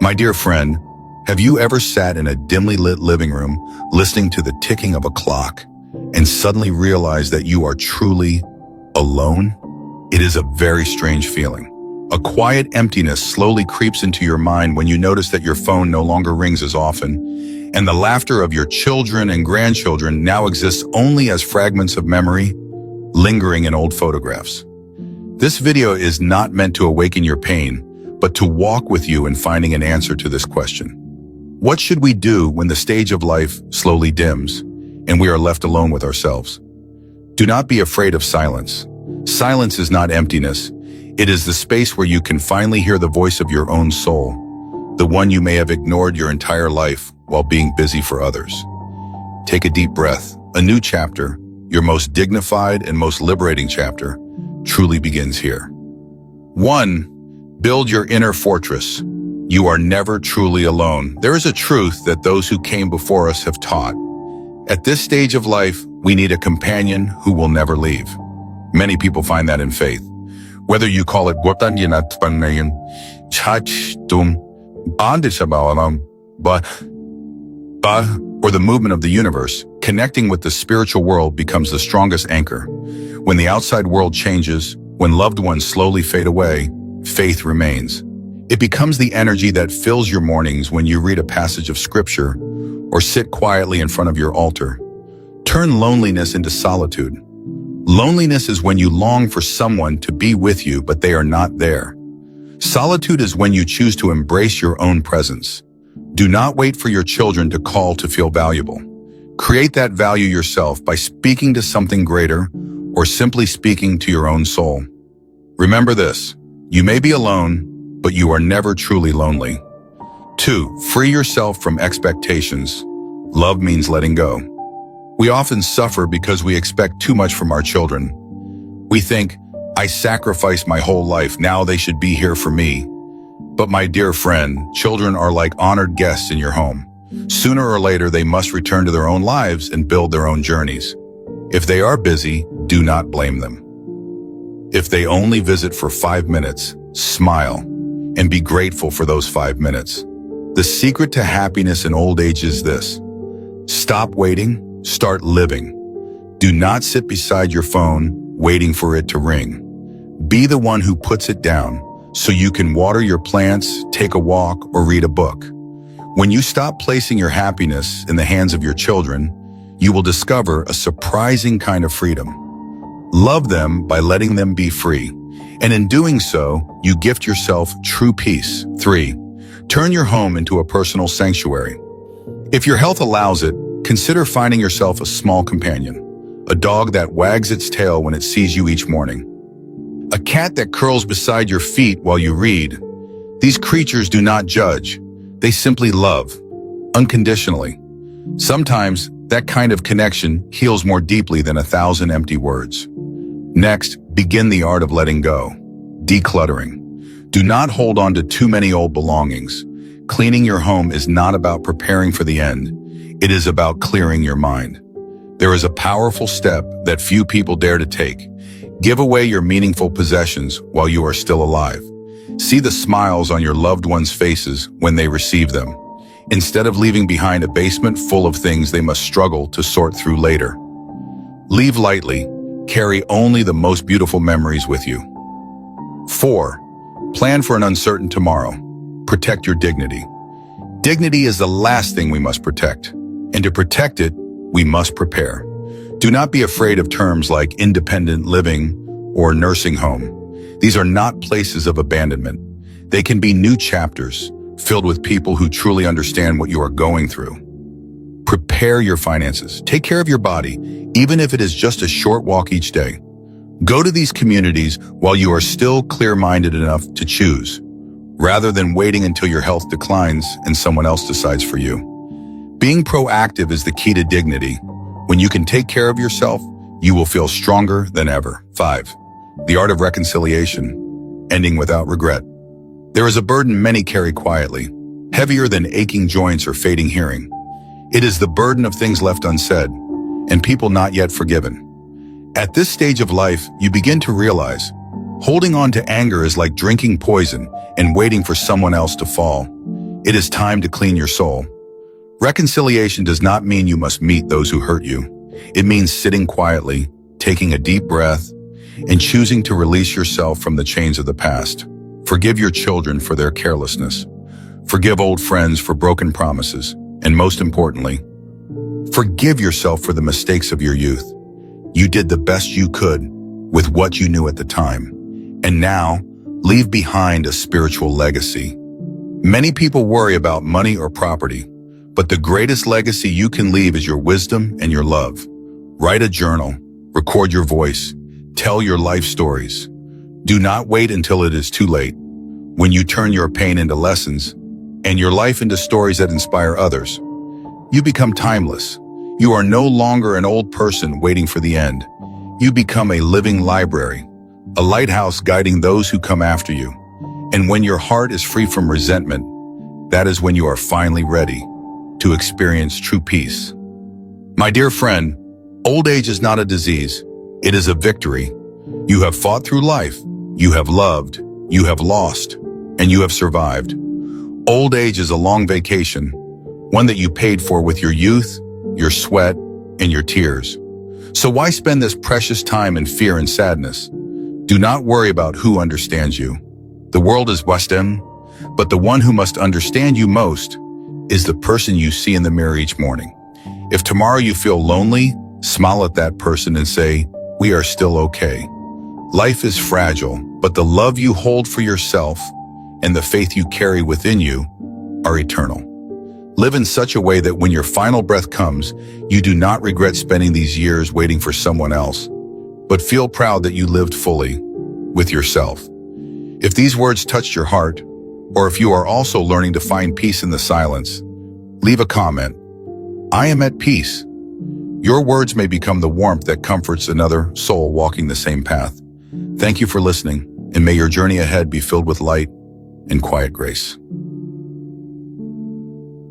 My dear friend, have you ever sat in a dimly lit living room listening to the ticking of a clock and suddenly realized that you are truly alone? It is a very strange feeling. A quiet emptiness slowly creeps into your mind when you notice that your phone no longer rings as often, and the laughter of your children and grandchildren now exists only as fragments of memory lingering in old photographs. This video is not meant to awaken your pain, but to walk with you in finding an answer to this question. What should we do when the stage of life slowly dims and we are left alone with ourselves? Do not be afraid of silence. Silence is not emptiness. It is the space where you can finally hear the voice of your own soul, the one you may have ignored your entire life while being busy for others. Take a deep breath. A new chapter, your most dignified and most liberating chapter, truly begins here. 1. Build your inner fortress. You are never truly alone. There is a truth that those who came before us have taught. At this stage of life, we need a companion who will never leave. Many people find that in faith. Whether you call it or the movement of the universe, connecting with the spiritual world becomes the strongest anchor. When the outside world changes, when loved ones slowly fade away, faith remains. It becomes the energy that fills your mornings when you read a passage of scripture or sit quietly in front of your altar. Turn loneliness into solitude. Loneliness is when you long for someone to be with you, but they are not there. Solitude is when you choose to embrace your own presence. Do not wait for your children to call to feel valuable. Create that value yourself by speaking to something greater or simply speaking to your own soul. Remember this, you may be alone, but you are never truly lonely. 2. Free yourself from expectations. Love means letting go. We often suffer because we expect too much from our children. We think, I sacrificed my whole life, now they should be here for me. But my dear friend, children are like honored guests in your home. Sooner or later, they must return to their own lives and build their own journeys. If they are busy, do not blame them. If they only visit for 5 minutes, smile and be grateful for those 5 minutes. The secret to happiness in old age is this. Stop waiting. Start living. Do not sit beside your phone waiting for it to ring. Be the one who puts it down so you can water your plants, take a walk, or read a book. When you stop placing your happiness in the hands of your children, you will discover a surprising kind of freedom. Love them by letting them be free, and in doing so, you gift yourself true peace. 3. Turn your home into a personal sanctuary. If your health allows it, consider finding yourself a small companion, a dog that wags its tail when it sees you each morning, a cat that curls beside your feet while you read. These creatures do not judge. They simply love, unconditionally. Sometimes that kind of connection heals more deeply than 1,000 empty words. Next, begin the art of letting go, decluttering. Do not hold on to too many old belongings. Cleaning your home is not about preparing for the end. It is about clearing your mind. There is a powerful step that few people dare to take. Give away your meaningful possessions while you are still alive. See the smiles on your loved ones' faces when they receive them, instead of leaving behind a basement full of things they must struggle to sort through later. Leave lightly. Carry only the most beautiful memories with you. 4. Plan for an uncertain tomorrow. Protect your dignity. Dignity is the last thing we must protect. And to protect it, we must prepare. Do not be afraid of terms like independent living or nursing home. These are not places of abandonment. They can be new chapters filled with people who truly understand what you are going through. Prepare your finances. Take care of your body, even if it is just a short walk each day. Go to these communities while you are still clear-minded enough to choose, rather than waiting until your health declines and someone else decides for you. Being proactive is the key to dignity. When you can take care of yourself, you will feel stronger than ever. 5. The art of reconciliation, ending without regret. There is a burden many carry quietly, heavier than aching joints or fading hearing. It is the burden of things left unsaid and people not yet forgiven. At this stage of life, you begin to realize holding on to anger is like drinking poison and waiting for someone else to fall. It is time to clean your soul. Reconciliation does not mean you must meet those who hurt you. It means sitting quietly, taking a deep breath, and choosing to release yourself from the chains of the past. Forgive your children for their carelessness. Forgive old friends for broken promises. And most importantly, forgive yourself for the mistakes of your youth. You did the best you could with what you knew at the time. And now, leave behind a spiritual legacy. Many people worry about money or property, but the greatest legacy you can leave is your wisdom and your love. Write a journal, record your voice, tell your life stories. Do not wait until it is too late. When you turn your pain into lessons and your life into stories that inspire others, you become timeless. You are no longer an old person waiting for the end. You become a living library, a lighthouse guiding those who come after you. And when your heart is free from resentment, that is when you are finally ready to experience true peace. My dear friend, old age is not a disease. It is a victory. You have fought through life. You have loved. You have lost. And you have survived. Old age is a long vacation, one that you paid for with your youth, your sweat, and your tears. So why spend this precious time in fear and sadness? Do not worry about who understands you. The world is wisdom, but the one who must understand you most is the person you see in the mirror each morning. If tomorrow you feel lonely, smile at that person and say, "We are still okay." Life is fragile, but the love you hold for yourself and the faith you carry within you are eternal. Live in such a way that when your final breath comes, you do not regret spending these years waiting for someone else, but feel proud that you lived fully with yourself. If these words touched your heart, or if you are also learning to find peace in the silence, leave a comment. I am at peace. Your words may become the warmth that comforts another soul walking the same path. Thank you for listening, and may your journey ahead be filled with light and quiet grace.